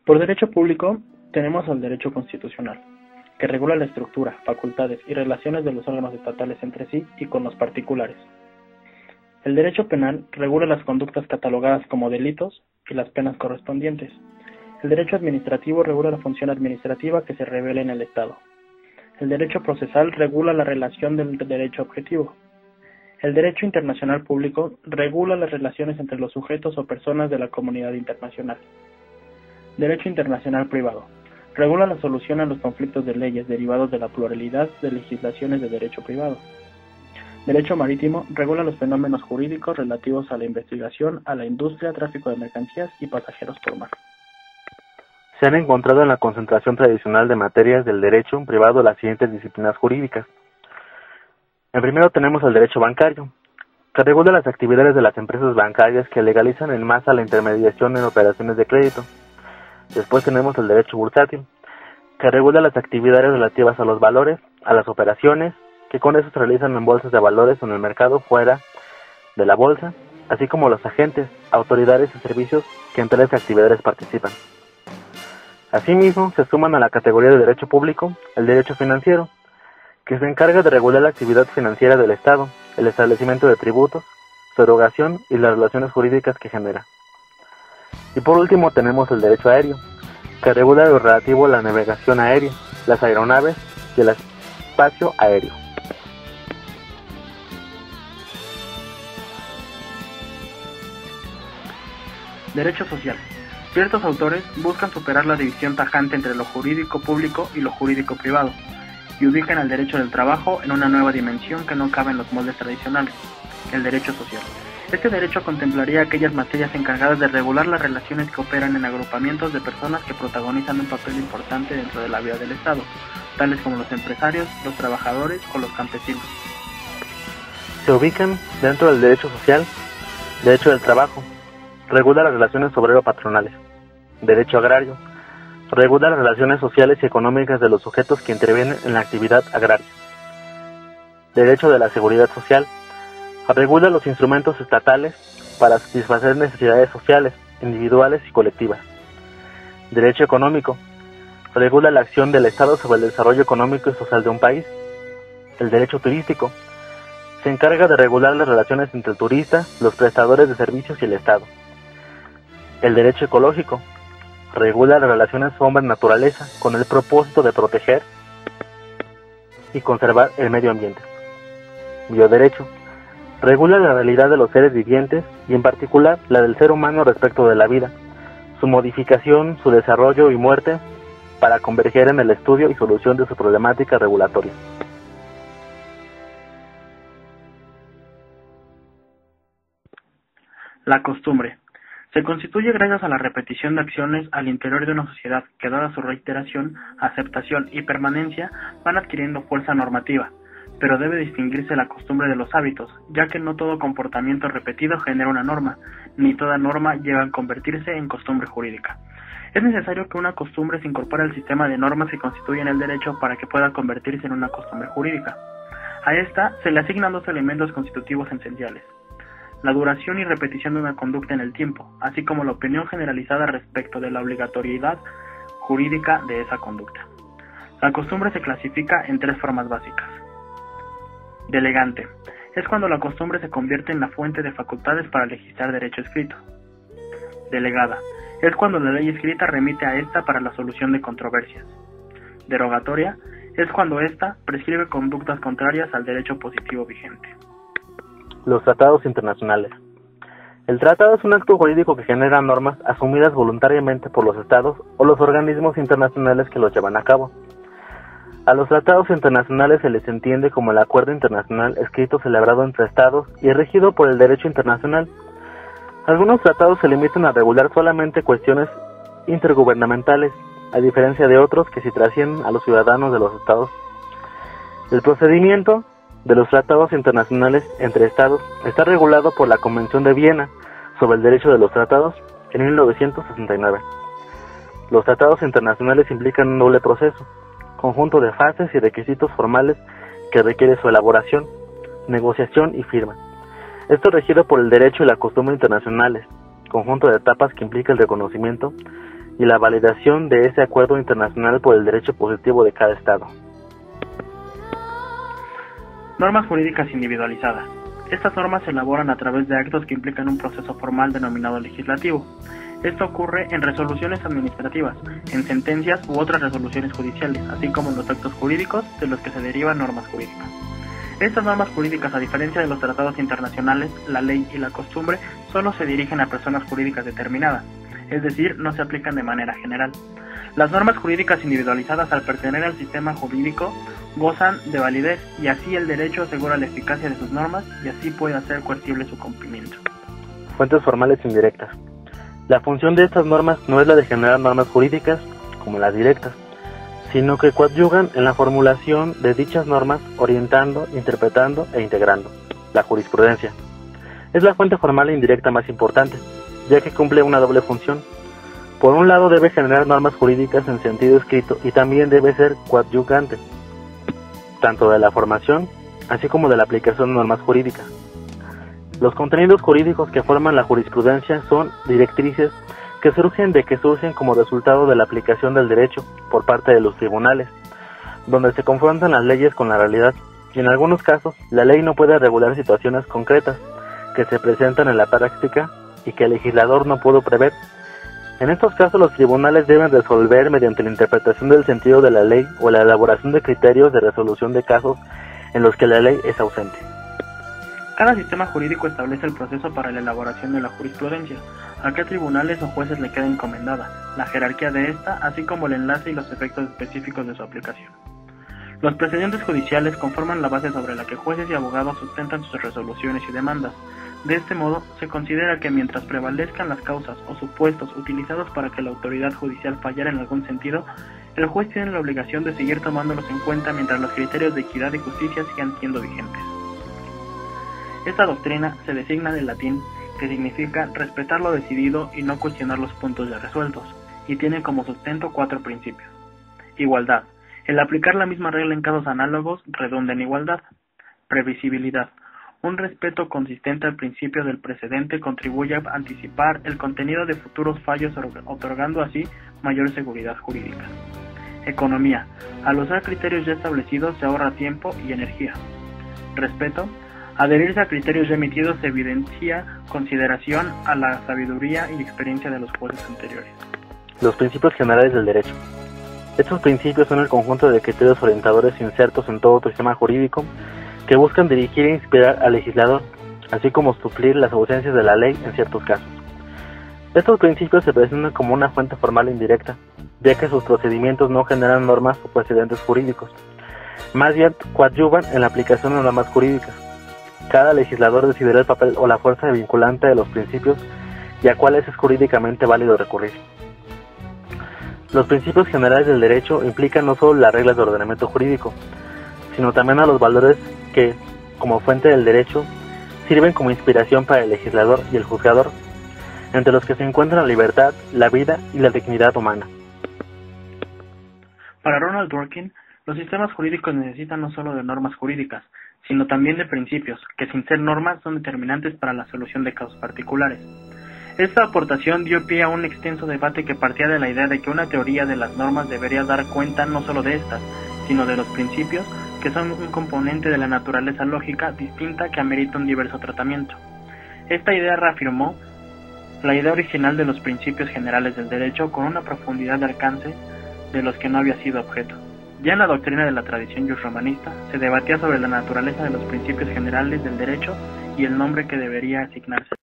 Por derecho público, tenemos al derecho constitucional, que regula la estructura, facultades y relaciones de los órganos estatales entre sí y con los particulares. El derecho penal regula las conductas catalogadas como delitos y las penas correspondientes. El derecho administrativo regula la función administrativa que se revela en el Estado. El derecho procesal regula la relación del derecho objetivo. El derecho internacional público regula las relaciones entre los sujetos o personas de la comunidad internacional. Derecho internacional privado regula la solución a los conflictos de leyes derivados de la pluralidad de legislaciones de derecho privado. Derecho marítimo regula los fenómenos jurídicos relativos a la investigación, a la industria, tráfico de mercancías y pasajeros por mar. Se han encontrado en la concentración tradicional de materias del derecho privado las siguientes disciplinas jurídicas. En primero tenemos el derecho bancario, que regula las actividades de las empresas bancarias que legalizan en masa la intermediación en operaciones de crédito. Después tenemos el derecho bursátil, que regula las actividades relativas a los valores, a las operaciones, que con eso se realizan en bolsas de valores o en el mercado fuera de la bolsa, así como los agentes, autoridades y servicios que en tales actividades participan. Asimismo, se suman a la categoría de derecho público el derecho financiero, que se encarga de regular la actividad financiera del Estado, el establecimiento de tributos, su erogación y las relaciones jurídicas que genera. Y por último tenemos el derecho aéreo, que regula lo relativo a la navegación aérea, las aeronaves y el espacio aéreo. Derecho social. Ciertos autores buscan superar la división tajante entre lo jurídico público y lo jurídico privado, y ubican al derecho del trabajo en una nueva dimensión que no cabe en los moldes tradicionales, el derecho social. Este derecho contemplaría aquellas materias encargadas de regular las relaciones que operan en agrupamientos de personas que protagonizan un papel importante dentro de la vida del Estado, tales como los empresarios, los trabajadores o los campesinos. Se ubican dentro del derecho social, derecho del trabajo, regula las relaciones obrero-patronales, derecho agrario, regula las relaciones sociales y económicas de los sujetos que intervienen en la actividad agraria, derecho de la seguridad social, regula los instrumentos estatales para satisfacer necesidades sociales, individuales y colectivas. Derecho económico, regula la acción del Estado sobre el desarrollo económico y social de un país. El derecho turístico, se encarga de regular las relaciones entre el turista, los prestadores de servicios y el Estado. El derecho ecológico, regula las relaciones hombre-naturaleza con el propósito de proteger y conservar el medio ambiente. Bioderecho, regula la realidad de los seres vivientes y en particular la del ser humano respecto de la vida, su modificación, su desarrollo y muerte para converger en el estudio y solución de su problemática regulatoria. La costumbre. Se constituye gracias a la repetición de acciones al interior de una sociedad que, dada su reiteración, aceptación y permanencia, van adquiriendo fuerza normativa, pero debe distinguirse la costumbre de los hábitos, ya que no todo comportamiento repetido genera una norma, ni toda norma lleva a convertirse en costumbre jurídica. Es necesario que una costumbre se incorpore al sistema de normas que constituyen el derecho para que pueda convertirse en una costumbre jurídica. A esta se le asignan dos elementos constitutivos esenciales: la duración y repetición de una conducta en el tiempo, así como la opinión generalizada respecto de la obligatoriedad jurídica de esa conducta. La costumbre se clasifica en tres formas básicas. Delegante. Es cuando la costumbre se convierte en la fuente de facultades para legislar derecho escrito. Delegada. Es cuando la ley escrita remite a esta para la solución de controversias. Derogatoria. Es cuando ésta prescribe conductas contrarias al derecho positivo vigente. Los tratados internacionales. El tratado es un acto jurídico que genera normas asumidas voluntariamente por los estados o los organismos internacionales que los llevan a cabo. A los tratados internacionales se les entiende como el acuerdo internacional escrito celebrado entre estados y regido por el derecho internacional. Algunos tratados se limitan a regular solamente cuestiones intergubernamentales, a diferencia de otros que sí trascienden a los ciudadanos de los estados. El procedimiento de los tratados internacionales entre estados está regulado por la Convención de Viena sobre el derecho de los tratados en 1969. Los tratados internacionales implican un doble proceso, conjunto de fases y requisitos formales que requiere su elaboración, negociación y firma. Esto regido por el derecho y la costumbre internacionales, conjunto de etapas que implica el reconocimiento y la validación de ese acuerdo internacional por el derecho positivo de cada Estado. Normas jurídicas individualizadas. Estas normas se elaboran a través de actos que implican un proceso formal denominado legislativo. Esto ocurre en resoluciones administrativas, en sentencias u otras resoluciones judiciales, así como en los actos jurídicos de los que se derivan normas jurídicas. Estas normas jurídicas, a diferencia de los tratados internacionales, la ley y la costumbre, solo se dirigen a personas jurídicas determinadas, es decir, no se aplican de manera general. Las normas jurídicas individualizadas, al pertenecer al sistema jurídico, gozan de validez y así el derecho asegura la eficacia de sus normas y así puede hacer coercible su cumplimiento. Fuentes formales indirectas. La función de estas normas no es la de generar normas jurídicas, como las directas, sino que coadyuvan en la formulación de dichas normas, orientando, interpretando e integrando la jurisprudencia. Es la fuente formal e indirecta más importante, ya que cumple una doble función. Por un lado debe generar normas jurídicas en sentido escrito y también debe ser coadyuvante, tanto de la formación, así como de la aplicación de normas jurídicas. Los contenidos jurídicos que forman la jurisprudencia son directrices que surgen como resultado de la aplicación del derecho por parte de los tribunales, donde se confrontan las leyes con la realidad, y en algunos casos la ley no puede regular situaciones concretas que se presentan en la práctica y que el legislador no pudo prever. En estos casos los tribunales deben resolver mediante la interpretación del sentido de la ley o la elaboración de criterios de resolución de casos en los que la ley es ausente. Cada sistema jurídico establece el proceso para la elaboración de la jurisprudencia, a qué tribunales o jueces le queda encomendada, la jerarquía de esta, así como el enlace y los efectos específicos de su aplicación. Los precedentes judiciales conforman la base sobre la que jueces y abogados sustentan sus resoluciones y demandas. De este modo, se considera que mientras prevalezcan las causas o supuestos utilizados para que la autoridad judicial fallara en algún sentido, el juez tiene la obligación de seguir tomándolos en cuenta mientras los criterios de equidad y justicia sigan siendo vigentes. Esta doctrina se designa del latín, que significa respetar lo decidido y no cuestionar los puntos ya resueltos, y tiene como sustento 4 principios. Igualdad. El aplicar la misma regla en casos análogos redunda en igualdad. Previsibilidad. Un respeto consistente al principio del precedente contribuye a anticipar el contenido de futuros fallos, otorgando así mayor seguridad jurídica. Economía. Al usar criterios ya establecidos se ahorra tiempo y energía. Respeto. Adherirse a criterios ya emitidos evidencia consideración a la sabiduría y experiencia de los jueces anteriores. Los principios generales del derecho. Estos principios son el conjunto de criterios orientadores insertos en todo sistema jurídico que buscan dirigir e inspirar al legislador, así como suplir las ausencias de la ley en ciertos casos. Estos principios se presentan como una fuente formal indirecta, ya que sus procedimientos no generan normas o precedentes jurídicos, más bien coadyuvan en la aplicación de normas jurídicas. Cada legislador decidirá el papel o la fuerza vinculante de los principios y a cuáles es jurídicamente válido recurrir. Los principios generales del derecho implican no solo las reglas de ordenamiento jurídico, sino también a los valores que, como fuente del derecho, sirven como inspiración para el legislador y el juzgador, entre los que se encuentran la libertad, la vida y la dignidad humana. Para Ronald Dworkin, los sistemas jurídicos necesitan no solo de normas jurídicas, sino también de principios, que sin ser normas son determinantes para la solución de casos particulares. Esta aportación dio pie a un extenso debate que partía de la idea de que una teoría de las normas debería dar cuenta no solo de estas, sino de los principios, que son un componente de la naturaleza lógica distinta que amerita un diverso tratamiento. Esta idea reafirmó la idea original de los principios generales del derecho con una profundidad de alcance de los que no había sido objeto. Ya en la doctrina de la tradición jus-romanista se debatía sobre la naturaleza de los principios generales del derecho y el nombre que debería asignarse.